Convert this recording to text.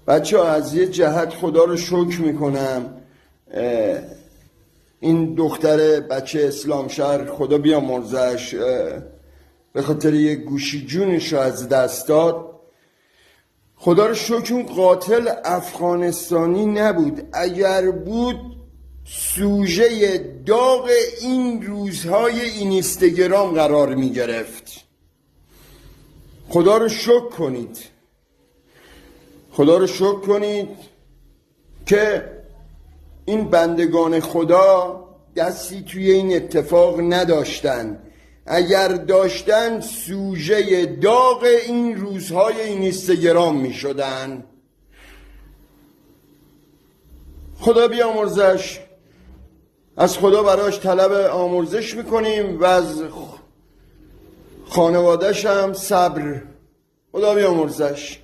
بچه ها از یه جهت خدا رو شکر میکنم، این دختر بچه اسلام شهر خدا بیامرزش به خاطر یه گوشی جونش رو از دست داد. خدا رو شکر اون قاتل افغانستانی نبود. اگر بود سوژه داغ این روزهای اینستاگرام قرار می گرفت. خدا رو شکر کنید، خدا رو شکر کنید که این بندگان خدا دستی توی این اتفاق نداشتن. اگر داشتن سوژه داغ این روزهای اینستاگرام می شدن. خدا بیامرزش. از خدا براش طلب آمرزش میکنیم و از خانواده‌ش هم صبر. خدا بیامرزش.